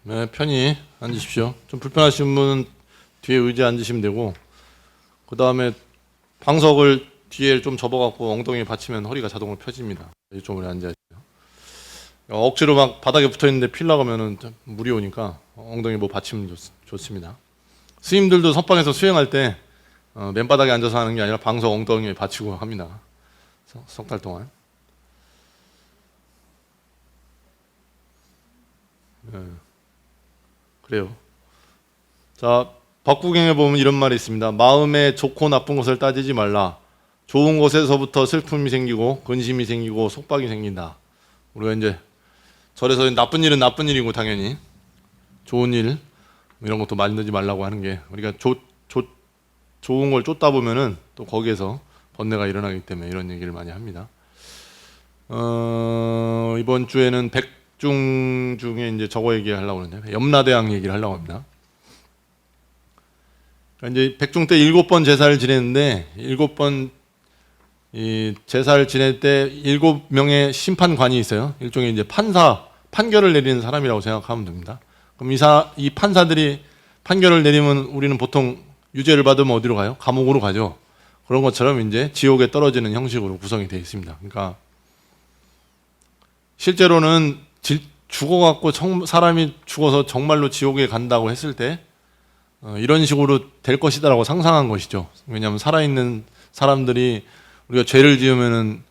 네, 편히 앉으십시오. 좀 불편하신 분은 뒤에 의자에 앉으시면 되고, 그 다음에 방석을 뒤에 좀 접어갖고 엉덩이에 받치면 허리가 자동으로 펴집니다. 이쪽으로 앉아주세요. 억지로 막 바닥에 붙어있는데 필라고 하면은 물이 오니까 엉덩이 뭐 받치면 좋습니다. 스님들도 선방에서 수행할 때 맨바닥에 앉아서 하는 게 아니라 방석 엉덩이에 받치고 합니다. 석 달 동안. 네. 그래요. 자, 법구경에 보면 이런 말이 있습니다. 마음에 좋고 나쁜 것을 따지지 말라. 좋은 것에서부터 슬픔이 생기고 근심이 생기고 속박이 생긴다. 우리가 이제 절에서 나쁜 일은 나쁜 일이고 당연히 좋은 일 이런 것도 만들지 말라고 하는 게 우리가 좋은 걸 쫓다 보면은 또 거기에서 번뇌가 일어나기 때문에 이런 얘기를 많이 합니다. 이번 주에는 백중 중에 이제 저거 얘기하려고 하는데 염라대왕 얘기를 하려고 합니다. 그러니까 이제 백중 때 7번 제사를 지냈는데 7번 이 제사를 지낼 때 7명의 심판관이 있어요. 일종의 이제 판결을 내리는 사람이라고 생각하면 됩니다. 그럼 이 판사들이 판결을 내리면 우리는 보통 유죄를 받으면 어디로 가요? 감옥으로 가죠. 그런 것처럼 이제 지옥에 떨어지는 형식으로 구성이 되어 있습니다. 그러니까 실제로는 죽어갖고 사람이 죽어서 정말로 지옥에 간다고 했을 때 이런 식으로 될 것이다라고 상상한 것이죠. 왜냐하면 살아있는 사람들이 우리가 죄를 지으면은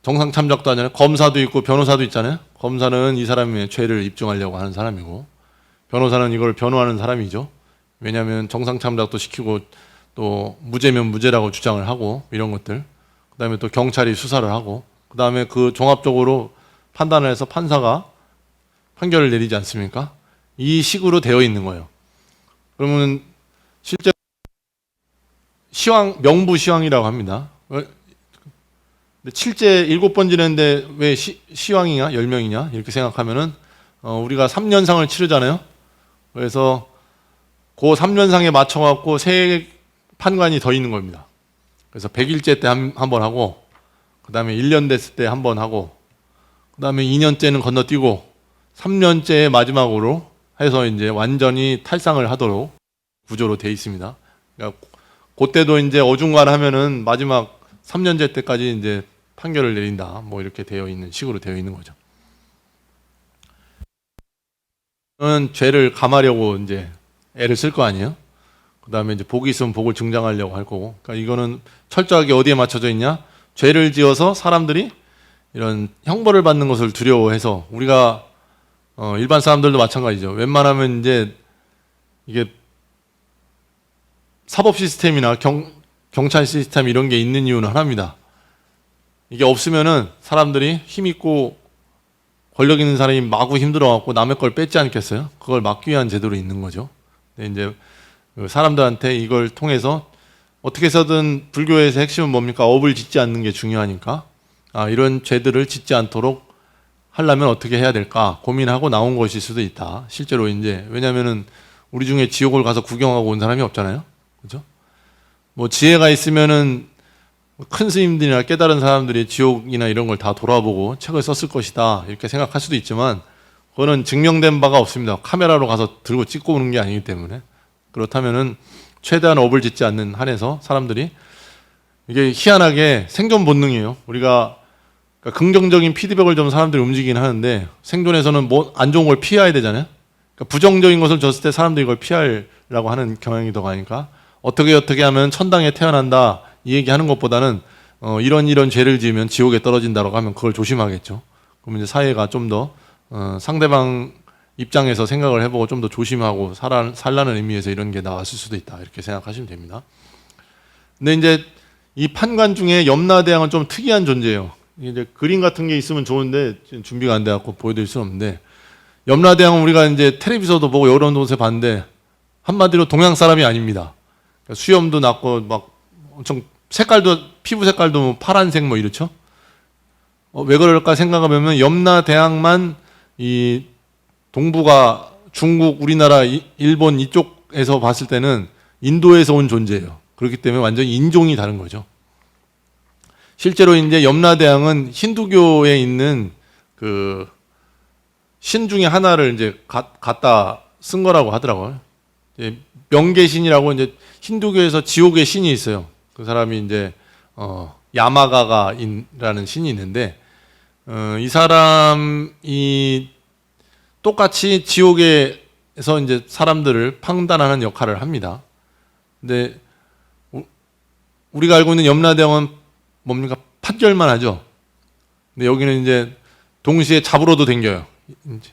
정상참작도 하잖아요. 검사도 있고 변호사도 있잖아요. 검사는 이 사람의 죄를 입증하려고 하는 사람이고 변호사는 이걸 변호하는 사람이죠. 왜냐하면 정상참작도 시키고 또 무죄면 무죄라고 주장을 하고 이런 것들. 그 다음에 또 경찰이 수사를 하고 그 다음에 그 종합적으로 판단을 해서 판사가 판결을 내리지 않습니까? 이 식으로 되어 있는 거예요. 그러면 실제 명부 시황이라고 합니다. 근데 7번 지냈는데 왜 시황이냐 10명이냐 이렇게 생각하면은 우리가 3년상을 치르잖아요. 그래서 그 3년상에 맞춰갖고 새 판관이 더 있는 겁니다. 그래서 100일째 때 한 번 하고 그 다음에 1년 됐을 때 한 번 하고 그 다음에 2년째는 건너뛰고 3년째 마지막으로 해서 이제 완전히 탈상을 하도록 구조로 돼 있습니다. 그러니까 그때도 이제 어중간하면은 마지막 3년째 때까지 이제 판결을 내린다. 뭐 이렇게 되어 있는 식으로 되어 있는 거죠. 죄를 감하려고 이제 애를 쓸 거 아니에요? 그 다음에 이제 복이 있으면 복을 증장하려고 할 거고. 그러니까 이거는 철저하게 어디에 맞춰져 있냐? 죄를 지어서 사람들이 이런 형벌을 받는 것을 두려워해서 우리가 일반 사람들도 마찬가지죠. 웬만하면 이제 이게 사법 시스템이나 경찰 시스템 이런 게 있는 이유는 하나입니다. 이게 없으면은 사람들이 힘 있고 권력 있는 사람이 마구 힘들어갖고 남의 걸 뺏지 않겠어요? 그걸 막기 위한 제도로 있는 거죠. 근데 이제 사람들한테 이걸 통해서 어떻게 해서든 불교에서 핵심은 뭡니까? 업을 짓지 않는 게 중요하니까 이런 죄들을 짓지 않도록 하려면 어떻게 해야 될까 고민하고 나온 것일 수도 있다. 실제로 이제 왜냐면은 우리 중에 지옥을 가서 구경하고 온 사람이 없잖아요. 그죠? 뭐 지혜가 있으면은 큰 스님들이나 깨달은 사람들이 지옥이나 이런 걸 다 돌아보고 책을 썼을 것이다 이렇게 생각할 수도 있지만 그거는 증명된 바가 없습니다. 카메라로 가서 들고 찍고 오는 게 아니기 때문에 그렇다면은 최대한 업을 짓지 않는 한에서 사람들이 이게 희한하게 생존 본능이에요. 우리가 그러니까 긍정적인 피드백을 좀 사람들이 움직이긴 하는데 생존에서는 뭐 안 좋은 걸 피해야 되잖아요. 그러니까 부정적인 것을 줬을 때 사람들이 이걸 피하려고 하는 경향이 더 가니까 어떻게 하면 천당에 태어난다 이 얘기하는 것보다는 이런 죄를 지으면 지옥에 떨어진다라고 하면 그걸 조심하겠죠. 그러면 이제 사회가 좀 더 상대방 입장에서 생각을 해보고 좀 더 조심하고 살라는 의미에서 이런 게 나왔을 수도 있다 이렇게 생각하시면 됩니다. 근데 이제 이 판관 중에 염라대왕은 좀 특이한 존재예요. 이제 그림 같은 게 있으면 좋은데 준비가 안 돼갖고 보여드릴 수는 없는데 염라대왕은 우리가 이제 텔레비전도 보고 여러 곳에 봤는데 한마디로 동양 사람이 아닙니다. 그러니까 수염도 났고 막 엄청 피부 색깔도 뭐 파란색 뭐 이렇죠. 왜 그럴까 생각해보면 염라대왕만 이 동북아, 중국, 우리나라, 일본 이쪽에서 봤을 때는 인도에서 온 존재예요. 그렇기 때문에 완전히 인종이 다른 거죠. 실제로 이제 염라대왕은 힌두교에 있는 그 신 중에 하나를 이제 갖다 쓴 거라고 하더라고요. 이제 명계신이라고 이제 힌두교에서 지옥의 신이 있어요. 그 사람이 이제 야마가가라는 신이 있는데 이 사람이 똑같이 지옥에서 이제 사람들을 판단하는 역할을 합니다. 근데 우리가 알고 있는 염라대왕은 뭡니까? 판결만 하죠. 근데 여기는 이제 동시에 잡으러도 댕겨요.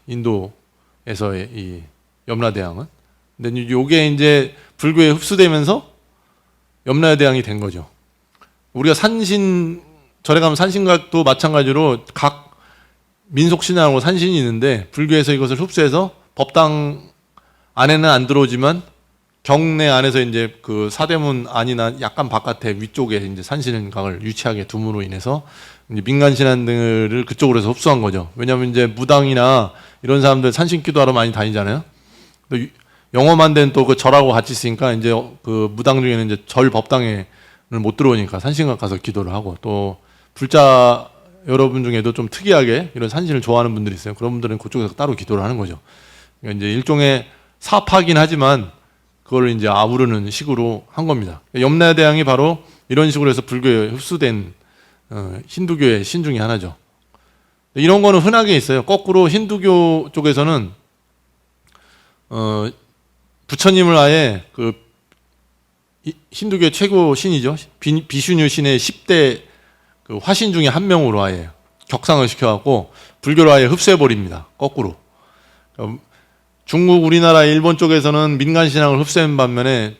인도에서의 이 염라대왕은. 근데 요게 이제 불교에 흡수되면서 염라대왕이 된 거죠. 우리가 절에 가면 산신각도 마찬가지로 각 민속 신앙으로 산신이 있는데 불교에서 이것을 흡수해서 법당 안에는 안 들어오지만 경내 안에서 이제 그 사대문 안이나 약간 바깥에 위쪽에 이제 산신각을 유치하게 둠으로 인해서 이제 민간 신앙들을 그쪽으로 해서 흡수한 거죠. 왜냐하면 이제 무당이나 이런 사람들 산신 기도하러 많이 다니잖아요. 또 영험한 데는 또 그 절하고 같이 있으니까 이제 그 무당 중에는 이제 절 법당에는 못 들어오니까 산신각 가서 기도를 하고 또 불자 여러분 중에도 좀 특이하게 이런 산신을 좋아하는 분들이 있어요. 그런 분들은 그쪽에서 따로 기도를 하는 거죠. 그러니까 이제 일종의 사파긴 하지만 그걸 이제 아우르는 식으로 한 겁니다. 염라대왕이 바로 이런 식으로 해서 불교에 흡수된 힌두교의 신 중에 하나죠. 이런 거는 흔하게 있어요. 거꾸로 힌두교 쪽에서는 부처님을 아예 그 힌두교의 최고 신이죠. 비슈뉴 신의 10대 그 화신 중에 한 명으로 아예 격상을 시켜갖고 불교를 아예 흡수해버립니다. 거꾸로. 중국, 우리나라, 일본 쪽에서는 민간 신앙을 흡수한 반면에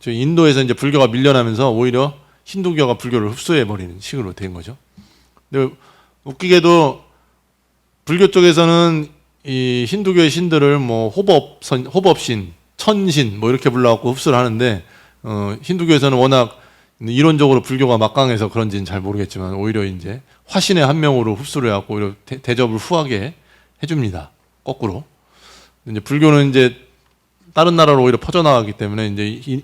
인도에서 이제 불교가 밀려나면서 오히려 힌두교가 불교를 흡수해버리는 식으로 된 거죠. 근데 웃기게도 불교 쪽에서는 이 힌두교의 신들을 뭐 호법신, 천신 뭐 이렇게 불러갖고 흡수를 하는데 힌두교에서는 워낙 이론적으로 불교가 막강해서 그런지는 잘 모르겠지만 오히려 이제 화신의 한 명으로 흡수를 해갖고 오히려 대접을 후하게 해줍니다. 거꾸로. 이제 불교는 이제 다른 나라로 오히려 퍼져나가기 때문에 이제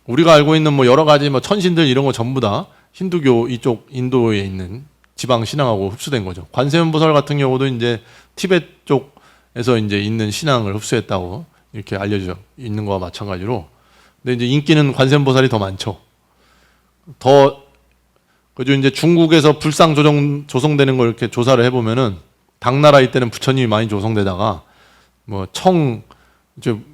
우리가 알고 있는 뭐 여러 가지 뭐 천신들 이런 거 전부 다 힌두교 이쪽 인도에 있는 지방 신앙하고 흡수된 거죠. 관세음보살 같은 경우도 이제 티베트 쪽에서 이제 있는 신앙을 흡수했다고 이렇게 알려져 있는 거와 마찬가지로. 근데 이제 인기는 관세음보살이 더 많죠. 그죠. 이제 중국에서 불상 조성되는 걸 이렇게 조사를 해보면은 당나라 이때는 부처님이 많이 조성되다가 뭐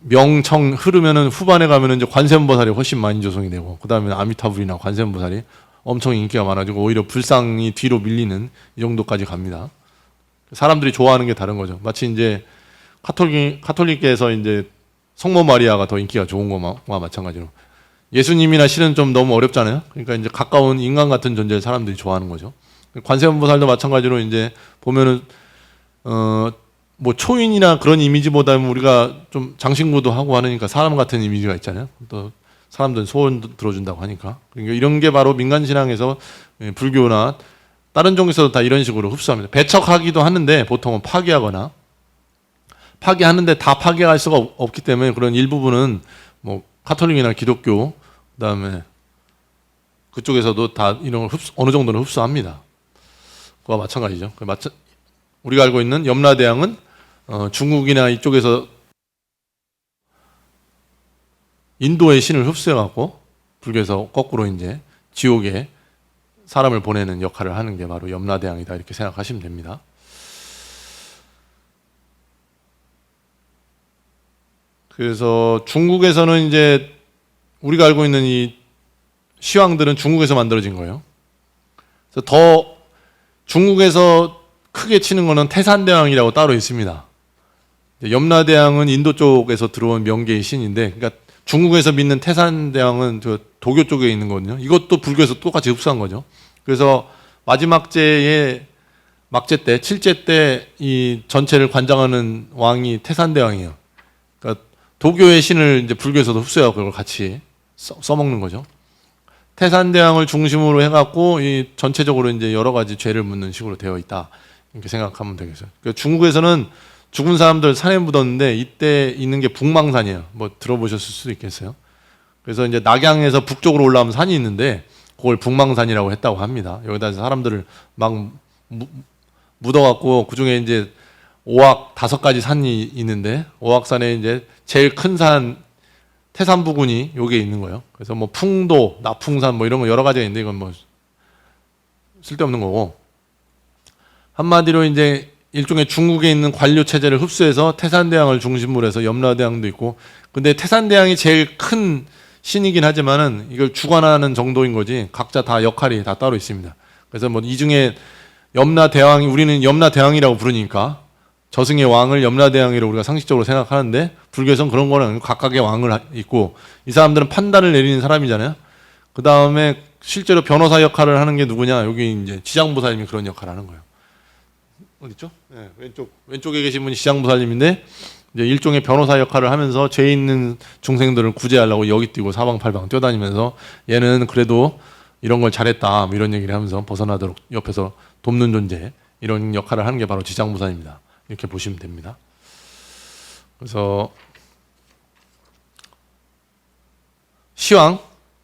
명청 흐르면은 후반에 가면은 이제 관세음보살이 훨씬 많이 조성이 되고 그 다음에 아미타불이나 관세음보살이 엄청 인기가 많아지고 오히려 불상이 뒤로 밀리는 이 정도까지 갑니다. 사람들이 좋아하는 게 다른 거죠. 마치 이제 카톨릭계에서 이제 성모 마리아가 더 인기가 좋은 거와 마찬가지로 예수님이나 실은 좀 너무 어렵잖아요. 그러니까 이제 가까운 인간 같은 존재를 사람들이 좋아하는 거죠. 관세음보살도 마찬가지로 이제 보면은 뭐 초인이나 그런 이미지보다는 우리가 좀 장신구도 하고 하니까 사람 같은 이미지가 있잖아요. 또 사람들은 소원도 들어준다고 하니까. 그러니까 이런 게 바로 민간신앙에서 불교나 다른 종에서도 다 이런 식으로 흡수합니다. 배척하기도 하는데 보통은 파괴하거나 파괴하는데 다 파괴할 수가 없기 때문에 그런 일부분은 뭐 카톨릭이나 기독교 그다음에 그쪽에서도 다 이런 걸 어느 정도는 흡수합니다. 그와 마찬가지죠. 우리가 알고 있는 염라대왕은 중국이나 이쪽에서 인도의 신을 흡수해갖고 불교에서 거꾸로 이제 지옥에 사람을 보내는 역할을 하는 게 바로 염라대왕이다 이렇게 생각하시면 됩니다. 그래서 중국에서는 이제 우리가 알고 있는 이 시황들은 중국에서 만들어진 거예요. 그래서 더 중국에서 크게 치는 거는 태산대왕이라고 따로 있습니다. 염라대왕은 인도 쪽에서 들어온 명계의 신인데, 그러니까 중국에서 믿는 태산대왕은 저 도교 쪽에 있는 거거든요. 이것도 불교에서 똑같이 흡수한 거죠. 그래서 마지막 막제 때, 7제 때 이 전체를 관장하는 왕이 태산대왕이에요. 그러니까 도교의 신을 이제 불교에서도 흡수하고 그걸 같이 써먹는 거죠. 태산대왕을 중심으로 해갖고 이 전체적으로 이제 여러 가지 죄를 묻는 식으로 되어 있다. 이렇게 생각하면 되겠어요. 그러니까 중국에서는 죽은 사람들 산에 묻었는데 이때 있는 게 북망산이에요. 뭐 들어보셨을 수도 있겠어요. 그래서 이제 낙양에서 북쪽으로 올라오면 산이 있는데 그걸 북망산이라고 했다고 합니다. 여기다 사람들을 막 묻어갖고 그 중에 이제 오악 5가지 산이 있는데 오악산에 이제 제일 큰 산 태산 부근이 여기에 있는 거예요. 그래서 뭐 풍도, 나풍산 뭐 이런 거 여러 가지가 있는데 이건 뭐 쓸데없는 거고, 한마디로 이제 일종의 중국에 있는 관료 체제를 흡수해서 태산대왕을 중심으로 해서 염라대왕도 있고, 근데 태산대왕이 제일 큰 신이긴 하지만은 이걸 주관하는 정도인 거지 각자 다 역할이 다 따로 있습니다. 그래서 뭐 이 중에 염라대왕이, 우리는 염라대왕이라고 부르니까 저승의 왕을 염라대왕이라고 우리가 상식적으로 생각하는데, 불교에서는 그런 거는 각각의 왕을 있고, 이 사람들은 판단을 내리는 사람이잖아요. 그 다음에 실제로 변호사 역할을 하는 게 누구냐? 여기 이제 지장보살님이 그런 역할을 하는 거예요. 어디 있죠? 네, 왼쪽에 계신 분이 지장보살님인데, 이제 일종의 변호사 역할을 하면서 죄 있는 중생들을 구제하려고 여기 뛰고 사방팔방 뛰어다니면서, 얘는 그래도 이런 걸 잘했다, 뭐 이런 얘기를 하면서 벗어나도록 옆에서 돕는 존재, 이런 역할을 하는 게 바로 지장보살입니다. 이렇게 보시면 됩니다. 그래서 시황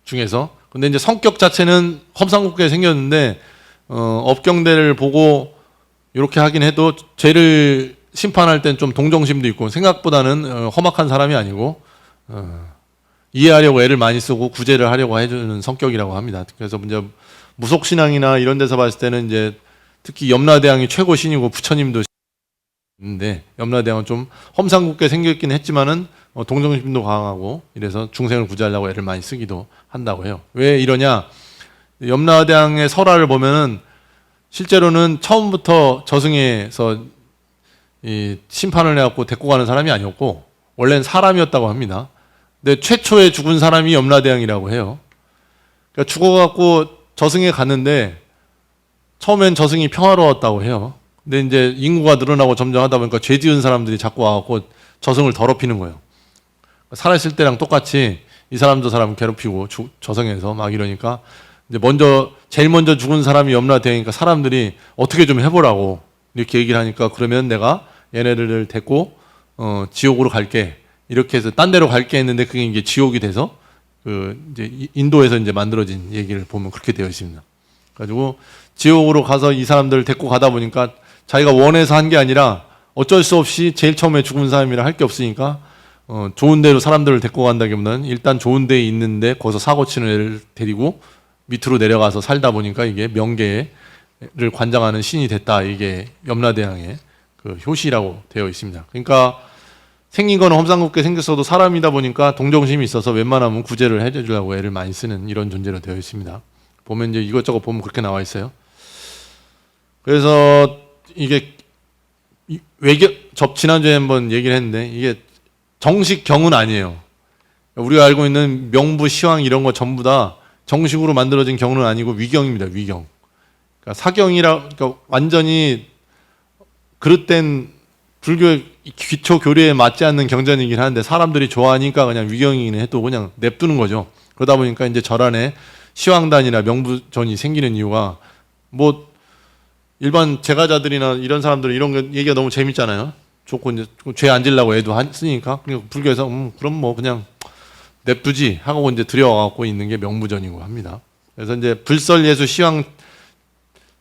중에서, 근데 이제 성격 자체는 험상궂게 생겼는데, 업경대를 보고 이렇게 하긴 해도 죄를 심판할 땐 좀 동정심도 있고, 생각보다는 험악한 사람이 아니고 이해하려고 애를 많이 쓰고 구제를 하려고 해주는 성격이라고 합니다. 그래서 이제 무속신앙이나 이런 데서 봤을 때는 이제 특히 염라대왕이 최고 신이고 부처님도 있는데, 염라대왕은 좀 험상궂게 생겼긴 했지만은 동정심도 강하고 이래서 중생을 구제하려고 애를 많이 쓰기도 한다고 해요. 왜 이러냐? 염라대왕의 설화를 보면은 실제로는 처음부터 저승에서 이 심판을 해갖고 데리고 가는 사람이 아니었고 원래는 사람이었다고 합니다. 근데 최초에 죽은 사람이 염라대왕이라고 해요. 그러니까 죽어갖고 저승에 갔는데 처음엔 저승이 평화로웠다고 해요. 근데 이제 인구가 늘어나고 점점 하다 보니까 죄 지은 사람들이 자꾸 와갖고 저승을 더럽히는 거예요. 살아있을 때랑 똑같이 이 사람 저 사람 괴롭히고 저승에서 막 이러니까 이제 제일 먼저 죽은 사람이 염라대왕이니까 사람들이 어떻게 좀 해보라고 이렇게 얘기를 하니까, 그러면 내가 얘네들을 데리고 지옥으로 갈게, 이렇게 해서 딴 데로 갈게 했는데 그게 이제 지옥이 돼서 이제 인도에서 이제 만들어진 얘기를 보면 그렇게 되어 있습니다. 가지고 지옥으로 가서 이 사람들을 데리고 가다 보니까 자기가 원해서 한 게 아니라 어쩔 수 없이 제일 처음에 죽은 사람이라 할 게 없으니까 좋은 데로 사람들을 데리고 간다기보다는 일단 좋은 데에 있는데 거기서 사고 치는 애를 데리고 밑으로 내려가서 살다 보니까 이게 명계를 관장하는 신이 됐다. 이게 염라대왕의 그 효시라고 되어 있습니다. 그러니까 생긴 거는 험상궂게 생겼어도 사람이다 보니까 동정심이 있어서 웬만하면 구제를 해주려고 애를 많이 쓰는 이런 존재로 되어 있습니다. 보면 이제 이것저것 보면 그렇게 나와 있어요. 그래서 이게 지난주에 한번 얘기를 했는데, 이게 정식 경은 아니에요. 우리가 알고 있는 명부, 시황 이런 거 전부 다 정식으로 만들어진 경은 아니고 위경입니다. 위경. 그러니까 그러니까 완전히 그릇된 불교의 기초 교리에 맞지 않는 경전이긴 한데 사람들이 좋아하니까 그냥 위경이긴 해도 그냥 냅두는 거죠. 그러다 보니까 이제 절 안에 시황단이나 명부전이 생기는 이유가, 뭐 일반 제가자들이나 이런 사람들은 이런 거 얘기가 너무 재밌잖아요. 좋고 이제 죄 안 지려고 애도 쓰니까. 그러니까 불교에서 그럼 뭐 그냥 냅두지 하고 이제 들여갖고 있는 게 명부전이고 합니다. 그래서 이제 불설예수 시황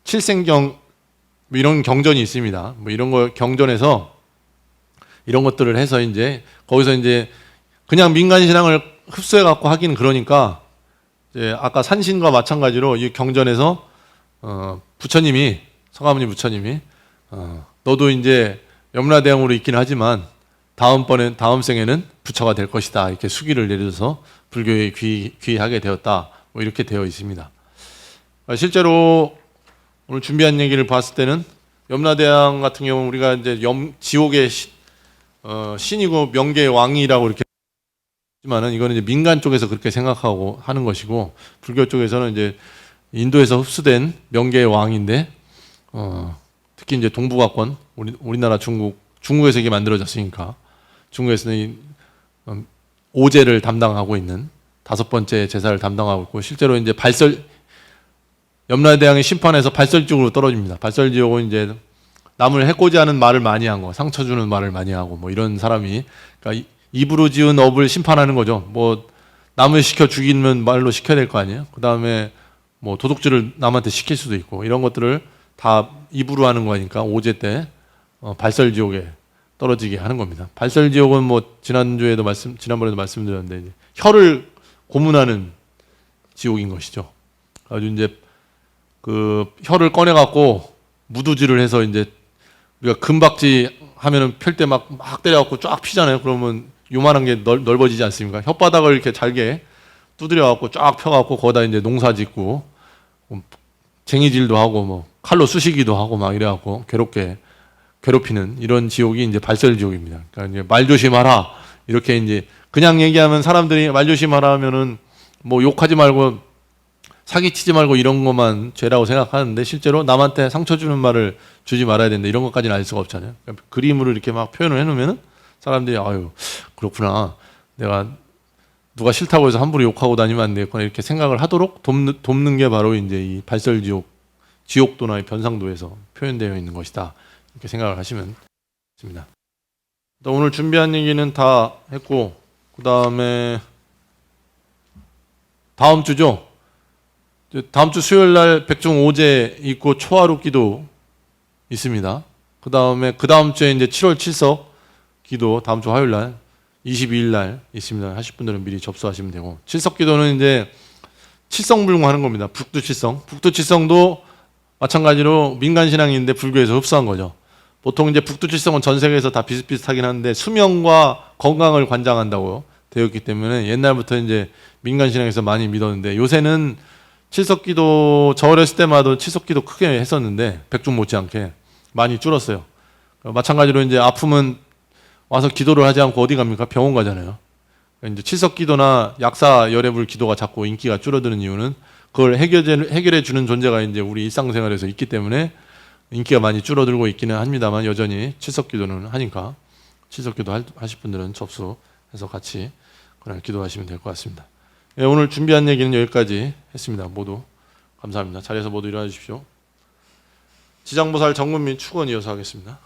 칠생경 뭐 이런 경전이 있습니다. 뭐 이런 거 경전에서 이런 것들을 해서 이제 거기서 이제 그냥 민간 신앙을 흡수해 갖고 하긴 그러니까, 이제 아까 산신과 마찬가지로 이 경전에서 부처님이, 서가모니 부처님이 너도 이제 염라대왕으로 있긴 하지만 다음 생에는 부처가 될 것이다, 이렇게 수기를 내려서 불교에 귀하게 되었다, 뭐 이렇게 되어 있습니다. 실제로 오늘 준비한 얘기를 봤을 때는 염라대왕 같은 경우는 우리가 이제 지옥의 신이고 명계의 왕이라고 이렇게 하지만은 이거는 이제 민간 쪽에서 그렇게 생각하고 하는 것이고, 불교 쪽에서는 이제 인도에서 흡수된 명계의 왕인데, 특히 이제 동북아권, 우리나라 중국에서 이게 만들어졌으니까 중국에서는 오제를 담당하고 있는 5번째 제사를 담당하고 있고, 실제로 이제 염라대왕의 심판에서 발설지옥으로 떨어집니다. 발설지옥은 이제 남을 해코지하는 말을 많이 한 거, 상처 주는 말을 많이 하고 뭐 이런 사람이, 그러니까 입으로 지은 업을 심판하는 거죠. 뭐 남을 시켜 죽이면 말로 시켜야 될 거 아니에요. 그 다음에 뭐 도둑질을 남한테 시킬 수도 있고, 이런 것들을 다 입으로 하는 거니까 오제 때 발설지옥에 떨어지게 하는 겁니다. 발설지옥은 뭐 지난번에도 말씀드렸는데 이제 혀를 고문하는 지옥인 것이죠. 아주 이제 그 혀를 꺼내 갖고 무두질을 해서 이제 우리가 금박지 하면은 펼 때 막 때려 갖고 쫙 피잖아요. 그러면 요만한 게 넓어지지 않습니까? 혓바닥을 이렇게 잘게 두드려 갖고 쫙 펴 갖고 거기다 이제 농사 짓고 쟁이질도 하고 뭐 칼로 쑤시기도 하고 막 이래 갖고 괴롭히는 이런 지옥이 이제 발설지옥입니다. 그러니까 이제 말 조심하라. 이렇게 이제 그냥 얘기하면 사람들이 말 조심하라 하면은 뭐 욕하지 말고 사기치지 말고 이런 것만 죄라고 생각하는데 실제로 남한테 상처 주는 말을 주지 말아야 된다. 이런 것까지는 알 수가 없잖아요. 그러니까 그림으로 이렇게 막 표현을 해놓으면은 사람들이 아유 그렇구나. 내가 누가 싫다고 해서 함부로 욕하고 다니면 안 되겠구나 이렇게 생각을 하도록 돕는 게 바로 이제 이 발설지옥, 지옥도나 변상도에서 표현되어 있는 것이다. 이렇게 생각을 하시면 됩니다. 오늘 준비한 얘기는 다 했고 그 다음에 다음 주죠. 다음 주 수요일 날 백중오제 있고 초하루 기도 있습니다. 그 다음 주에 이제 7월 칠석 기도 다음 주 화요일 날 22일 날 있습니다. 하실 분들은 미리 접수하시면 되고 칠석 기도는 이제 칠성불공하는 겁니다. 북두칠성. 북두칠성도 마찬가지로 민간신앙인데 불교에서 흡수한 거죠. 보통 이제 북두칠성은 전 세계에서 다 비슷비슷하긴 한데 수명과 건강을 관장한다고 되어 있기 때문에 옛날부터 이제 민간신앙에서 많이 믿었는데 요새는 칠석기도 저 어렸을 때마다 칠석기도 크게 했었는데 백중 못지않게 많이 줄었어요. 마찬가지로 이제 아프면 와서 기도를 하지 않고 어디 갑니까? 병원 가잖아요. 이제 칠석기도나 약사 열애불 기도가 자꾸 인기가 줄어드는 이유는 그걸 해결해 주는 존재가 이제 우리 일상생활에서 있기 때문에 인기가 많이 줄어들고 있기는 합니다만 여전히 칠석기도는 하니까 칠석기도 하실 분들은 접수해서 같이 그날 기도하시면 될 것 같습니다. 예, 오늘 준비한 얘기는 여기까지 했습니다. 모두 감사합니다. 자리에서 모두 일어나 주십시오. 지장보살 정문민 축원 이어서 하겠습니다.